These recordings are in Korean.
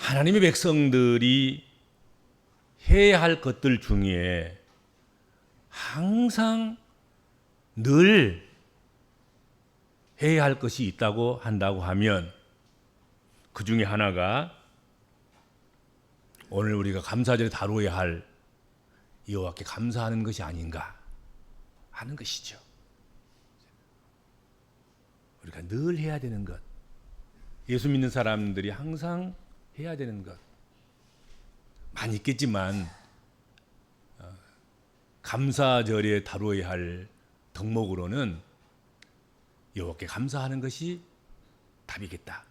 하나님의 백성들이 해야 할 것들 중에 항상 늘 해야 할 것이 있다고 한다고 하면 그 중에 하나가 오늘 우리가 감사절에 다루어야 할 여호와께 감사하는 것이 아닌가 하는 것이죠. 우리가 늘 해야 되는 것, 예수 믿는 사람들이 항상 해야 되는 것 많이 있겠지만 감사절에 다루어야 할 덕목으로는 여호와께 감사하는 것이 답이겠다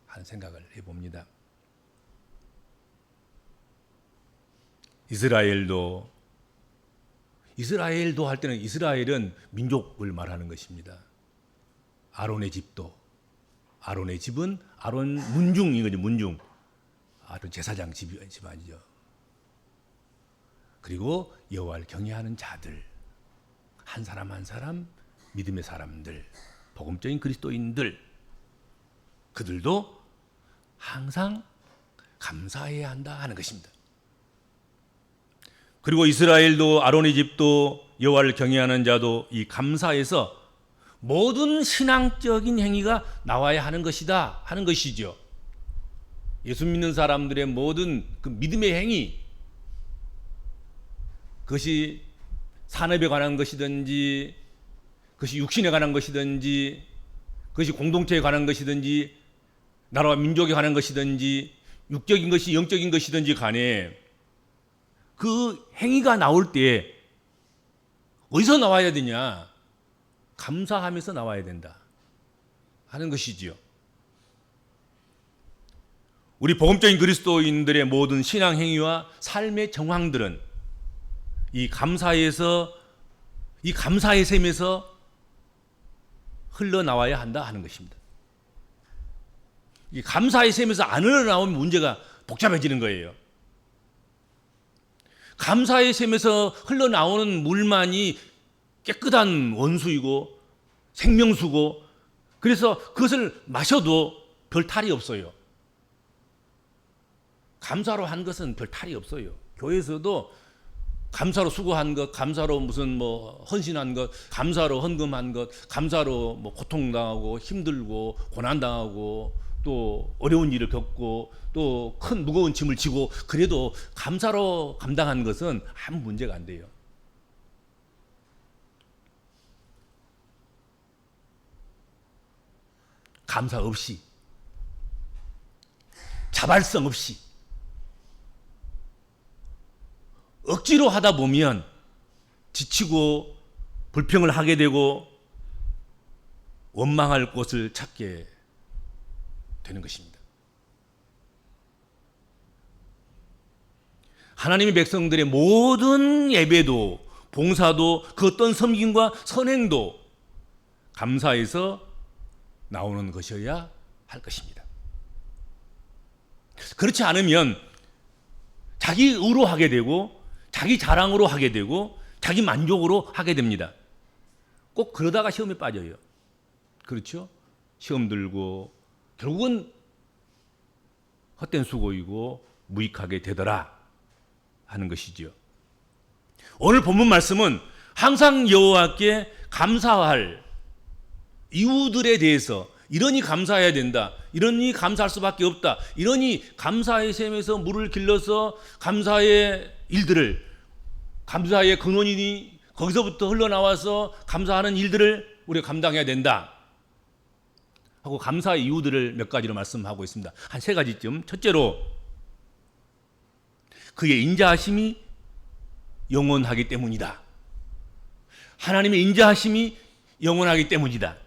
하는 생각을 해봅니다. 이스라엘도 할 때는 이스라엘은 민족을 말하는 것입니다. 아론의 집은 아론 문중이거든요. 문중. 아론 제사장 집안이죠. 그리고 여호와를 경외하는 자들, 한 사람 한 사람 믿음의 사람들, 복음적인 그리스도인들, 그들도 항상 감사해야 한다 하는 것입니다. 그리고 이스라엘도 아론의 집도 여호와를 경외하는 자도 이 감사에서 모든 신앙적인 행위가 나와야 하는 것이다 하는 것이죠. 예수 믿는 사람들의 모든 그 믿음의 행위, 그것이 산업에 관한 것이든지, 그것이 육신에 관한 것이든지, 그것이 공동체에 관한 것이든지, 나라와 민족에 관한 것이든지, 육적인 것이 영적인 것이든지 간에 그 행위가 나올 때 어디서 나와야 되냐? 감사하면서 나와야 된다 하는 것이지요. 우리 복음적인 그리스도인들의 모든 신앙 행위와 삶의 정황들은 이 감사의 셈에서 흘러나와야 한다 하는 것입니다. 이 감사의 셈에서 안 흘러나오면 문제가 복잡해지는 거예요. 감사의 셈에서 흘러나오는 물만이 깨끗한 원수이고 생명수고, 그래서 그것을 마셔도 별 탈이 없어요. 감사로 한 것은 별 탈이 없어요. 교회에서도 감사로 수고한 것, 감사로 무슨 헌신한 것, 감사로 헌금한 것, 감사로 고통당하고 힘들고 고난당하고 또 어려운 일을 겪고 또 큰 무거운 짐을 지고, 그래도 감사로 감당한 것은 아무 문제가 안 돼요. 감사 없이, 자발성 없이 억지로 하다 보면 지치고 불평을 하게 되고 원망할 곳을 찾게 되는 것입니다. 하나님의 백성들의 모든 예배도 봉사도 그 어떤 섬김과 선행도 감사해서 나오는 것이어야 할 것입니다. 그렇지 않으면 자기 의로 하게 되고 자기 자랑으로 하게 되고 자기 만족으로 하게 됩니다. 꼭 그러다가 시험에 빠져요. 그렇죠? 시험 들고 결국은 헛된 수고이고 무익하게 되더라 하는 것이죠. 오늘 본문 말씀은 항상 여호와께 감사할 이유들에 대해서, 이러니 감사해야 된다, 이러니 감사할 수밖에 없다, 이러니 감사의 셈에서 물을 길러서 감사의 일들을, 감사의 근원이니 거기서부터 흘러나와서 감사하는 일들을 우리가 감당해야 된다 하고 감사의 이유들을 몇 가지로 말씀하고 있습니다. 한 3가지쯤. 첫째로, 그의 인자하심이 영원하기 때문이다. 하나님의 인자하심이 영원하기 때문이다.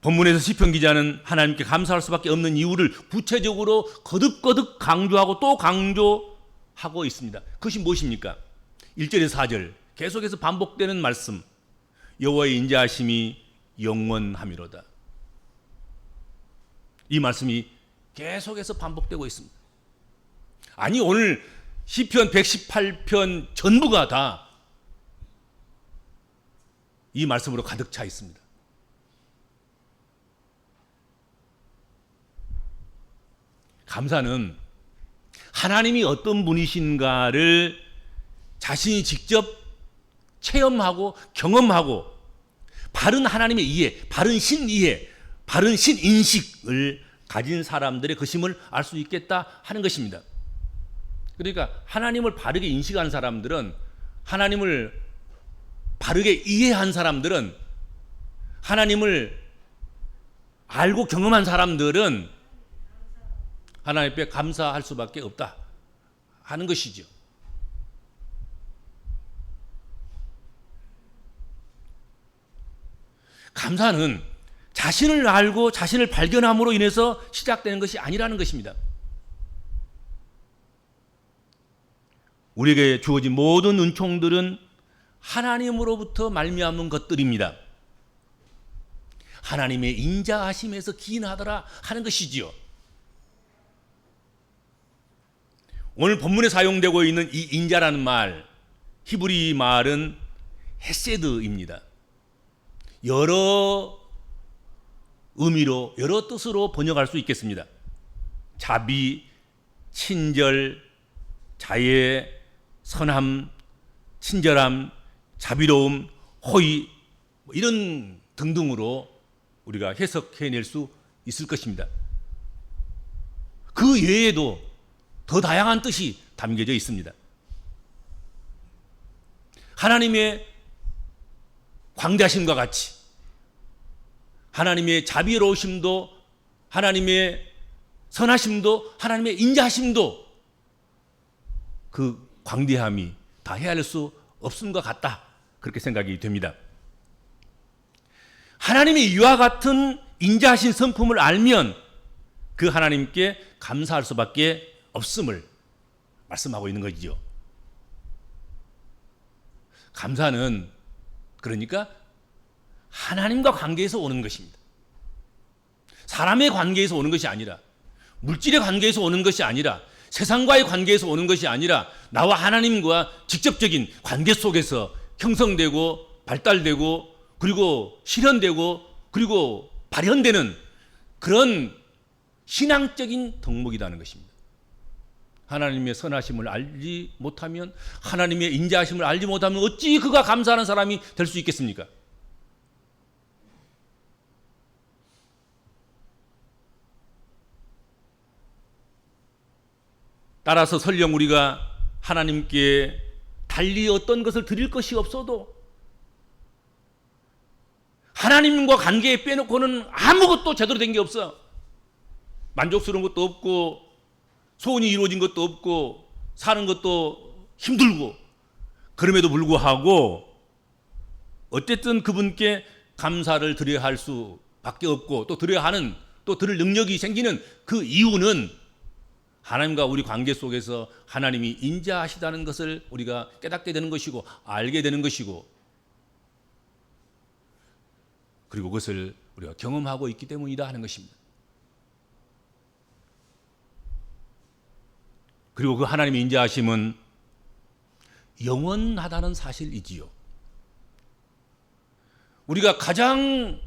본문에서 시편 기자는 하나님께 감사할 수밖에 없는 이유를 구체적으로 거듭거듭 강조하고 또 강조하고 있습니다. 그것이 무엇입니까? 1절에서 4절 계속해서 반복되는 말씀, 여호와의 인자하심이 영원함이로다. 이 말씀이 계속해서 반복되고 있습니다. 아니, 오늘 시편 118편 전부가 다 이 말씀으로 가득 차 있습니다. 감사는 하나님이 어떤 분이신가를 자신이 직접 체험하고 경험하고 바른 하나님의 이해, 바른 신이해, 바른 신인식을 가진 사람들의 것임을 알 수 있겠다 하는 것입니다. 그러니까 하나님을 바르게 인식한 사람들은, 하나님을 바르게 이해한 사람들은, 하나님을 알고 경험한 사람들은 하나님 앞에 감사할 수밖에 없다 하는 것이죠. 감사는 자신을 알고 자신을 발견함으로 인해서 시작되는 것이 아니라는 것입니다. 우리에게 주어진 모든 은총들은 하나님으로부터 말미암은 것들입니다. 하나님의 인자하심에서 기인하더라 하는 것이지요. 오늘 본문에 사용되고 있는 이 인자라는 말, 히브리 말은 헤세드입니다. 여러 의미로, 여러 뜻으로 번역할 수 있겠습니다. 자비, 친절, 자애, 선함, 친절함, 자비로움, 호의, 이런 등등으로 우리가 해석해낼 수 있을 것입니다. 그 외에도 더 다양한 뜻이 담겨져 있습니다. 하나님의 광대하심과 같이 하나님의 자비로우심도, 하나님의 선하심도, 하나님의 인자하심도 그 광대함이 다 헤아릴 수 없음과 같다, 그렇게 생각이 됩니다. 하나님의 이와 같은 인자하신 성품을 알면 그 하나님께 감사할 수밖에 없음을 말씀하고 있는 것이죠. 감사는 그러니까 하나님과 관계에서 오는 것입니다. 사람의 관계에서 오는 것이 아니라, 물질의 관계에서 오는 것이 아니라, 세상과의 관계에서 오는 것이 아니라, 나와 하나님과 직접적인 관계 속에서 형성되고 발달되고 그리고 실현되고 그리고 발현되는 그런 신앙적인 덕목이라는 것입니다. 하나님의 선하심을 알지 못하면, 하나님의 인자하심을 알지 못하면 어찌 그가 감사하는 사람이 될 수 있겠습니까? 따라서 설령 우리가 하나님께 달리 어떤 것을 드릴 것이 없어도 하나님과 관계에 빼놓고는 아무것도 제대로 된 게 없어. 만족스러운 것도 없고 소원이 이루어진 것도 없고 사는 것도 힘들고, 그럼에도 불구하고 어쨌든 그분께 감사를 드려야 할 수밖에 없고, 또 드려야 하는, 또 드릴 능력이 생기는 그 이유는 하나님과 우리 관계 속에서 하나님이 인자하시다는 것을 우리가 깨닫게 되는 것이고 알게 되는 것이고, 그리고 그것을 우리가 경험하고 있기 때문이다 하는 것입니다. 그리고 그 하나님의 인자하심은 영원하다는 사실이지요. 우리가 가장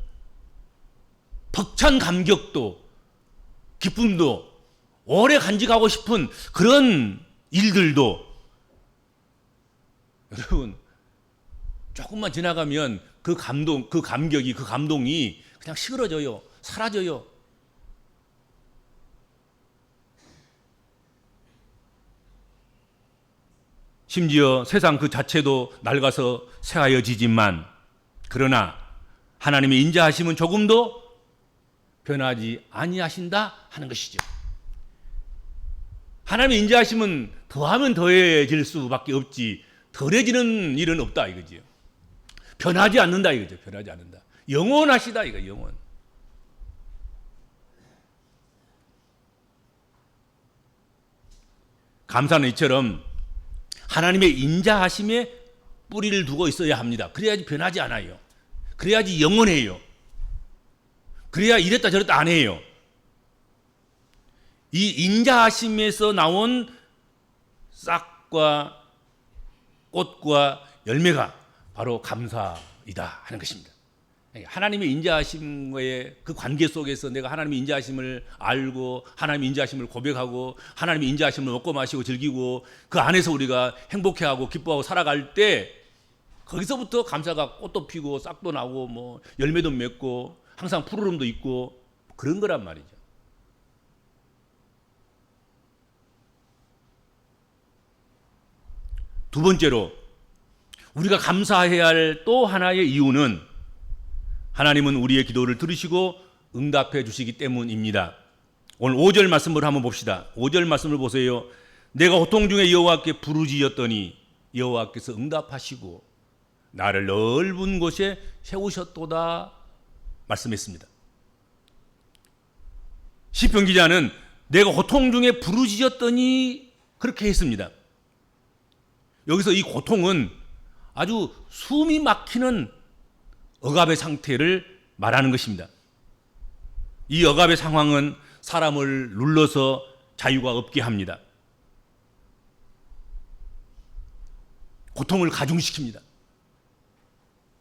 벅찬 감격도 기쁨도 오래 간직하고 싶은 그런 일들도 여러분 조금만 지나가면 그 감동, 그 감격이, 그 감동이 그냥 시그러져요. 사라져요. 심지어 세상 그 자체도 낡아서 새하여지지만, 그러나 하나님의 인자하심은 조금도 변하지 아니하신다 하는 것이죠. 하나님의 인자하심은 더하면 더해질 수밖에 없지 덜해지는 일은 없다 이거지요. 변하지 않는다 이거죠. 변하지 않는다. 영원하시다 이거, 영원. 감사는 이처럼 하나님의 인자하심에 뿌리를 두고 있어야 합니다. 그래야지 변하지 않아요. 그래야지 영원해요. 그래야 이랬다 저랬다 안 해요. 이 인자하심에서 나온 싹과 꽃과 열매가 바로 감사이다 하는 것입니다. 하나님의 인자하심의 그 관계 속에서 내가 하나님의 인자하심을 알고 하나님의 인자하심을 고백하고 하나님의 인자하심을 먹고 마시고 즐기고 그 안에서 우리가 행복해하고 기뻐하고 살아갈 때 거기서부터 감사가 꽃도 피고 싹도 나고 뭐 열매도 맺고 항상 푸르름도 있고 그런 거란 말이죠. 두 번째로 우리가 감사해야 할 또 하나의 이유는 하나님은 우리의 기도를 들으시고 응답해 주시기 때문입니다. 오늘 5절 말씀을 한번 봅시다. 5절 말씀을 보세요. 내가 고통 중에 여호와께 부르짖었더니 여호와께서 응답하시고 나를 넓은 곳에 세우셨도다 말씀했습니다. 시편 기자는 내가 고통 중에 부르짖었더니 그렇게 했습니다. 여기서 이 고통은 아주 숨이 막히는 억압의 상태를 말하는 것입니다. 이 억압의 상황은 사람을 눌러서 자유가 없게 합니다. 고통을 가중시킵니다.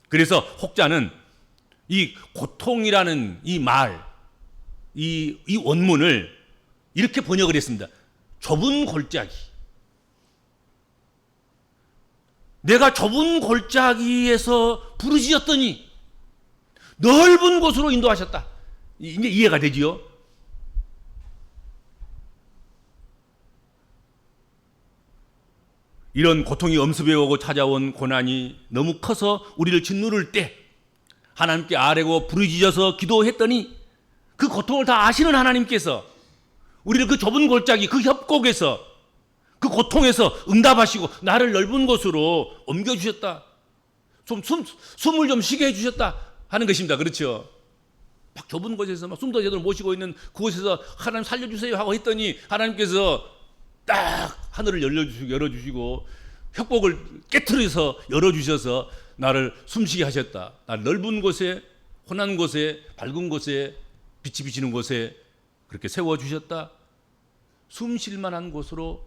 그래서 혹자는 이 고통이라는 이 말, 이 원문을 이렇게 번역을 했습니다. 좁은 골짜기. 내가 좁은 골짜기에서 부르짖었더니 넓은 곳으로 인도하셨다. 이제 이해가 되지요? 이런 고통이 엄습해 오고 찾아온 고난이 너무 커서 우리를 짓누를 때 하나님께 아뢰고 부르짖어서 기도했더니 그 고통을 다 아시는 하나님께서 우리를 그 좁은 골짜기, 그 협곡에서 그 고통에서 응답하시고 나를 넓은 곳으로 옮겨주셨다. 숨을 좀 쉬게 해주셨다 하는 것입니다. 그렇죠? 막 좁은 곳에서 막 숨도 제대로 못 쉬고 있는 그곳에서 하나님 살려주세요 하고 했더니 하나님께서 딱 하늘을 열어주시고 협곡을 깨트려서 열어주셔서 나를 숨쉬게 하셨다. 나를 넓은 곳에, 혼한 곳에, 밝은 곳에, 빛이 비치는 곳에 그렇게 세워주셨다. 숨 쉴 만한 곳으로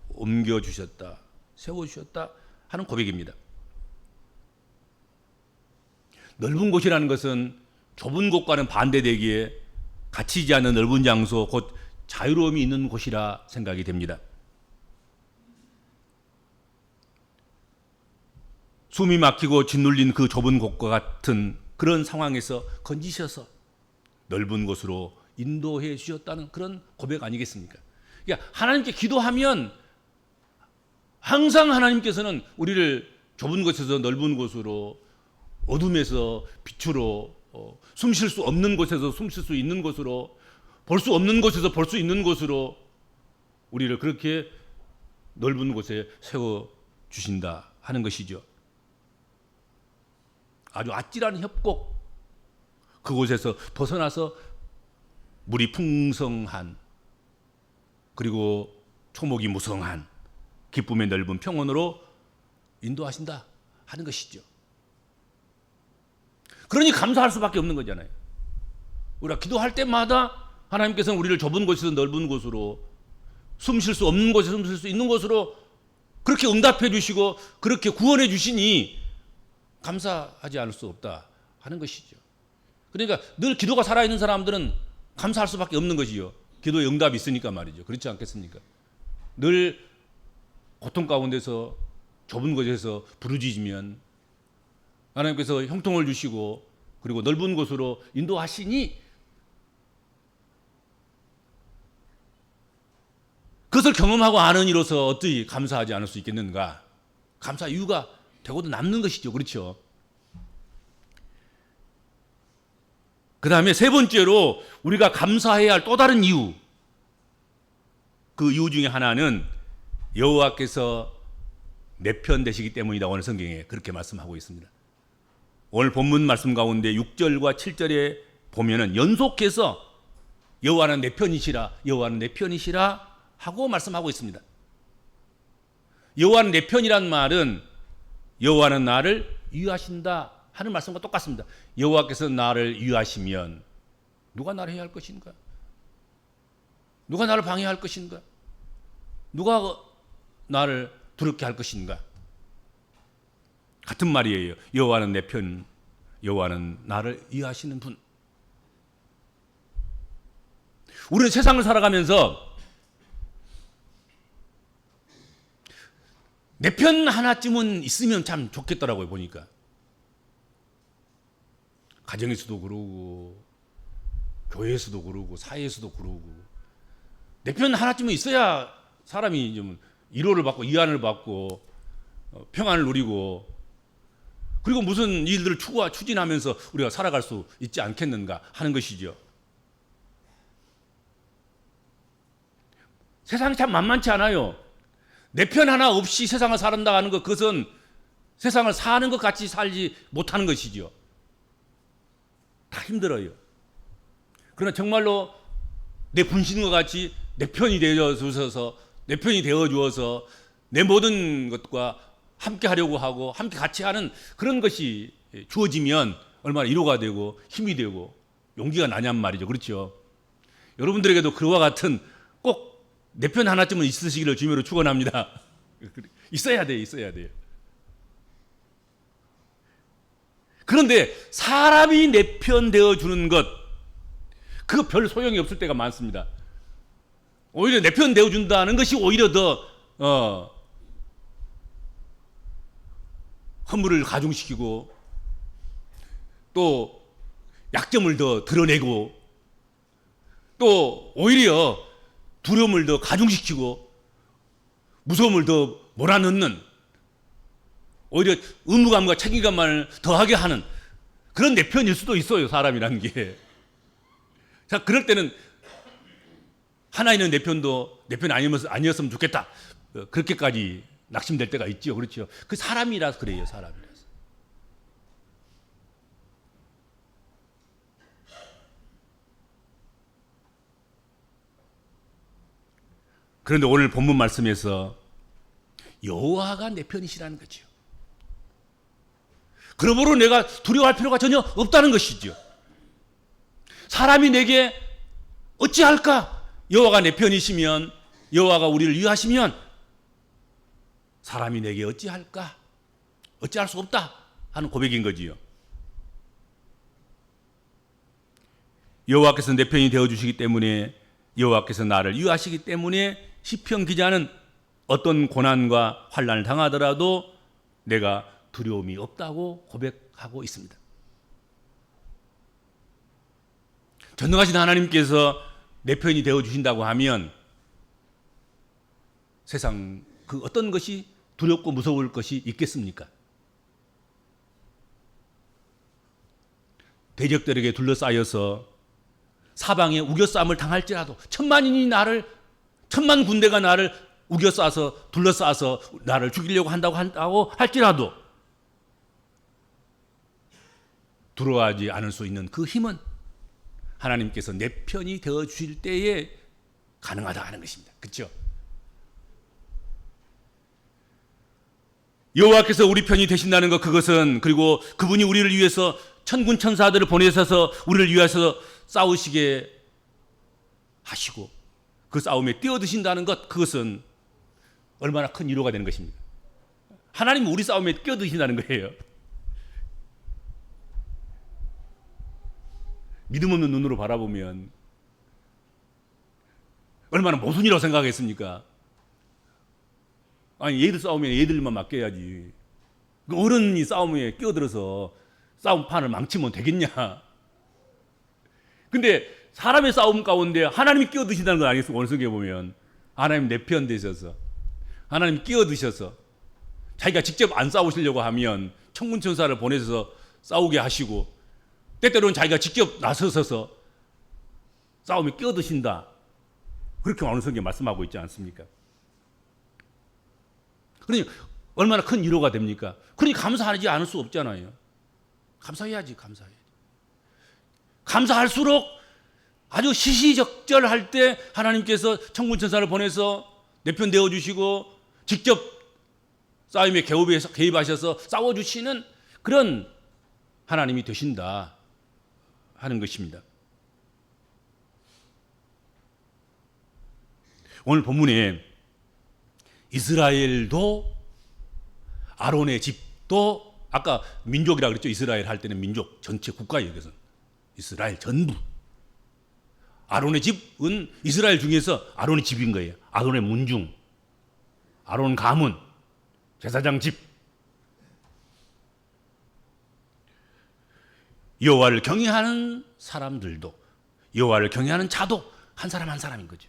옮겨주셨다. 세워주셨다 하는 고백입니다. 넓은 곳이라는 것은 좁은 곳과는 반대되기에 갇히지 않은 넓은 장소, 곧 자유로움이 있는 곳이라 생각이 됩니다. 숨이 막히고 짓눌린 그 좁은 곳과 같은 그런 상황에서 건지셔서 넓은 곳으로 인도해 주셨다는 그런 고백 아니겠습니까? 그러니까 하나님께 기도하면 항상 하나님께서는 우리를 좁은 곳에서 넓은 곳으로, 어둠에서 빛으로, 숨 쉴 수 없는 곳에서 숨 쉴 수 있는 곳으로, 볼 수 없는 곳에서 볼 수 있는 곳으로 우리를 그렇게 넓은 곳에 세워 주신다 하는 것이죠. 아주 아찔한 협곡, 그곳에서 벗어나서 물이 풍성한, 그리고 초목이 무성한 기쁨의 넓은 평원으로 인도하신다 하는 것이죠. 그러니 감사할 수밖에 없는 거잖아요. 우리가 기도할 때마다 하나님께서는 우리를 좁은 곳에서 넓은 곳으로, 숨 쉴 수 없는 곳에서 숨 쉴 수 있는 곳으로 그렇게 응답해 주시고 그렇게 구원해 주시니 감사하지 않을 수 없다 하는 것이죠. 그러니까 늘 기도가 살아있는 사람들은 감사할 수밖에 없는 것이요. 기도의 응답이 있으니까 말이죠. 그렇지 않겠습니까? 늘 고통 가운데서 좁은 곳에서 부르짖으면 하나님께서 형통을 주시고 그리고 넓은 곳으로 인도하시니 그것을 경험하고 아는 이로서 어떻게 감사하지 않을 수 있겠는가? 감사 이유가 되고도 남는 것이죠. 그렇죠? 그 다음에 세 번째로 우리가 감사해야 할 또 다른 이유, 그 이유 중에 하나는 여호와께서 내 편 되시기 때문이다. 오늘 성경에 그렇게 말씀하고 있습니다. 오늘 본문 말씀 가운데 6절과 7절에 보면은 연속해서 여호와는 내 편이시라, 여호와는 내 편이시라 하고 말씀하고 있습니다. 여호와는 내 편이란 말은 여호와는 나를 위하신다 하는 말씀과 똑같습니다. 여호와께서 나를 위하시면 누가 나를 해야 할 것인가? 누가 나를 방해할 것인가? 누가 나를 두렵게 할 것인가? 같은 말이에요. 여호와는 내 편, 여호와는 나를 이해하시는 분. 우리는 세상을 살아가면서 내 편 하나쯤은 있으면 참 좋겠더라고요, 보니까. 가정에서도 그러고 교회에서도 그러고 사회에서도 그러고 내 편 하나쯤은 있어야 사람이 좀 위로를 받고 위안을 받고 평안을 누리고 그리고 무슨 일들을 추진하면서 우리가 살아갈 수 있지 않겠는가 하는 것이죠. 세상이 참 만만치 않아요. 내 편 하나 없이 세상을 살한다 하는 것, 그것은 세상을 사는 것 같이 살지 못하는 것이죠. 다 힘들어요. 그러나 정말로 내 분신과 같이 내 편이 되어 주셔서 내 모든 것과 함께 하려고 하고 함께 같이 하는 그런 것이 주어지면 얼마나 위로가 되고 힘이 되고 용기가 나냔 말이죠. 그렇죠? 여러분들에게도 그와 같은 꼭 내 편 하나쯤은 있으시기를 주님으로 축원합니다. 있어야 돼요. 그런데 사람이 내 편 되어 주는 것, 그거 별 소용이 없을 때가 많습니다. 오히려 내 편 되어 준다는 것이 오히려 더 허물을 가중시키고 또 약점을 더 드러내고 또 오히려 두려움을 더 가중시키고 무서움을 더 몰아넣는, 오히려 의무감과 책임감만을 더하게 하는 그런 내 편일 수도 있어요, 사람이라는 게. 자, 그럴 때는 하나님은 내 편도 내 편 아니었으면 좋겠다, 그렇게까지 낙심될 때가 있죠. 그렇죠? 그 사람이라서 그래요, 사람이라서. 그런데 오늘 본문 말씀에서 여호와가 내 편이시라는 거죠. 그러므로 내가 두려워할 필요가 전혀 없다는 것이죠. 사람이 내게 어찌할까? 여호와가 내 편이시면, 여호와가 우리를 위하시면 사람이 내게 어찌할까? 어찌할 수 없다 하는 고백인 거지요. 여호와께서 내 편이 되어주시기 때문에, 여호와께서 나를 위하시기 때문에 시편 기자는 어떤 고난과 환난을 당하더라도 내가 두려움이 없다고 고백하고 있습니다. 전능하신 하나님께서 내 편이 되어주신다고 하면 세상 그 어떤 것이 두렵고 무서울 것이 있겠습니까? 대적들에게 둘러싸여서 사방에 우겨싸움을 당할지라도, 천만 군대가 나를 우겨싸서 둘러싸서 나를 죽이려고 한다고 할지라도 두려워하지 않을 수 있는 그 힘은 하나님께서 내 편이 되어 주실 때에 가능하다 하는 것입니다. 그렇죠? 여호와께서 우리 편이 되신다는 것, 그것은, 그리고 그분이 우리를 위해서 천군 천사들을 보내셔서 우리를 위해서 싸우시게 하시고 그 싸움에 뛰어드신다는 것, 그것은 얼마나 큰 위로가 되는 것입니까? 하나님은 우리 싸움에 뛰어드신다는 거예요. 믿음 없는 눈으로 바라보면 얼마나 모순이라고 생각하겠습니까? 아니, 얘들 싸우면 얘들만 맡겨야지. 어른이 싸움에 끼어들어서 싸움판을 망치면 되겠냐? 근데 사람의 싸움 가운데 하나님이 끼어드신다는 건 아니겠어요? 오늘 성경에 보면 하나님 내 편 되셔서, 하나님 끼어드셔서 자기가 직접 안 싸우시려고 하면 천군 천사를 보내셔서 싸우게 하시고, 때때로는 자기가 직접 나서서 싸움에 끼어드신다, 그렇게 오늘 성경에 말씀하고 있지 않습니까? 그러니 얼마나 큰 위로가 됩니까? 그러니 감사하지 않을 수 없잖아요. 감사해야지. 감사할수록 아주 시시적절할 때 하나님께서 천군 천사를 보내서 내 편 되어 주시고 직접 싸움에 개입하셔서 싸워 주시는 그런 하나님이 되신다 하는 것입니다. 오늘 본문에 이스라엘도 아론의 집도 아까 민족이라 그랬죠. 이스라엘 할 때는 민족 전체 국가예요. 여기서 이스라엘 전부. 아론의 집은 이스라엘 중에서 아론의 집인 거예요. 아론의 문중, 아론 가문, 제사장 집. 여호와를 경외하는 사람들도, 여호와를 경외하는 자도 한 사람 한 사람인 거죠.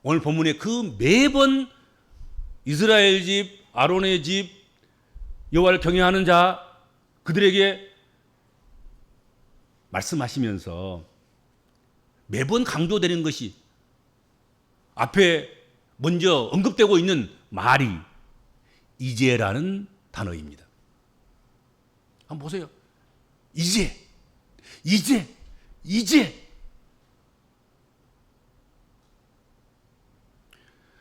오늘 본문에 그 매번 이스라엘 집, 아론의 집, 여호와를 경외하는 자 그들에게 말씀하시면서 매번 강조되는 것이 앞에 먼저 언급되고 있는 말이 이제라는 단어입니다. 한번 보세요. 이제.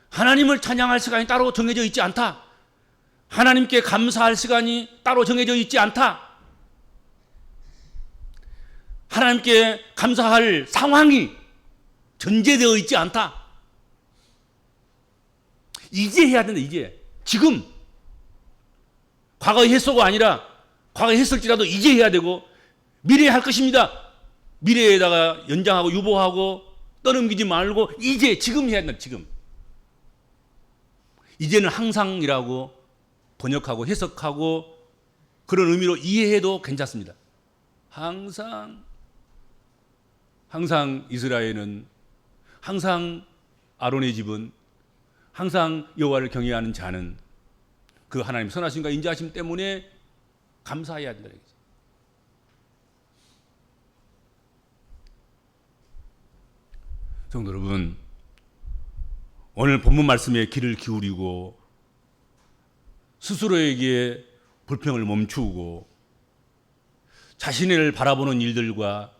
하나님을 찬양할 시간이 따로 정해져 있지 않다. 하나님께 감사할 시간이 따로 정해져 있지 않다. 하나님께 감사할 상황이 전제되어 있지 않다. 이제 해야 된다. 이제. 지금. 과거에 했어가 아니라 과거에 했을지라도 이제 해야 되고 미래에 할 것입니다. 미래에다가 연장하고 유보하고 떠넘기지 말고 이제 지금 해야 된다. 지금. 이제는 항상이라고 번역하고 해석하고 그런 의미로 이해해도 괜찮습니다. 항상 이스라엘은, 항상 아론의 집은, 항상 여호와를 경외하는 자는 그 하나님 선하심과 인자하심 때문에 감사해야 된다. 성도 여러분, 오늘 본문 말씀에 귀를 기울이고 스스로에게 불평을 멈추고 자신을 바라보는 일들과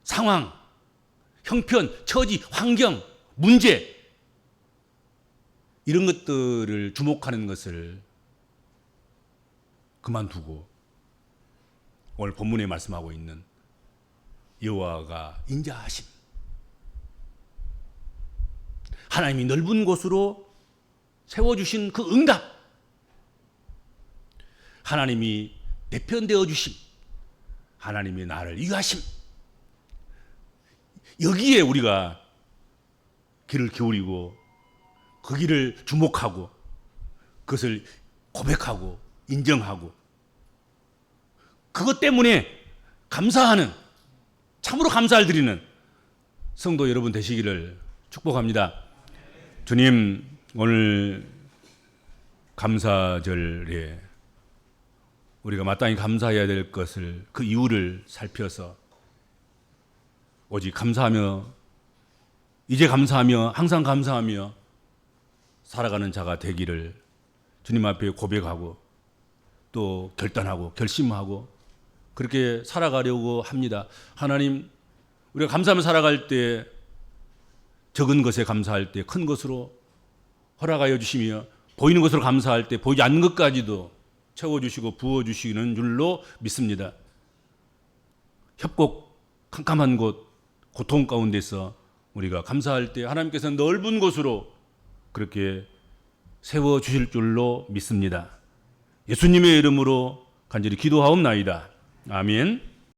상황, 형편, 처지, 환경, 문제 이런 것들을 주목하는 것을 그만두고 오늘 본문에 말씀하고 있는 여호와가 인자하심, 하나님이 넓은 곳으로 세워주신 그 응답, 하나님이 내 편 되어 주심, 하나님이 나를 위하심, 여기에 우리가 귀를 기울이고 그 길을 주목하고 그것을 고백하고 인정하고 그것 때문에 감사하는, 참으로 감사를 드리는 성도 여러분 되시기를 축복합니다. 주님, 오늘 감사절에 우리가 마땅히 감사해야 될 것을, 그 이유를 살펴서 오직 감사하며, 이제 감사하며, 항상 감사하며 살아가는 자가 되기를 주님 앞에 고백하고 또 결단하고 결심하고 그렇게 살아가려고 합니다. 하나님, 우리가 감사하며 살아갈 때 적은 것에 감사할 때 큰 것으로 허락하여 주시며 보이는 것으로 감사할 때 보이지 않는 것까지도 채워주시고 부어주시는 줄로 믿습니다. 협곡 캄캄한 곳, 고통 가운데서 우리가 감사할 때 하나님께서 넓은 곳으로 그렇게 세워주실 줄로 믿습니다. 예수님의 이름으로 간절히 기도하옵나이다. 아멘.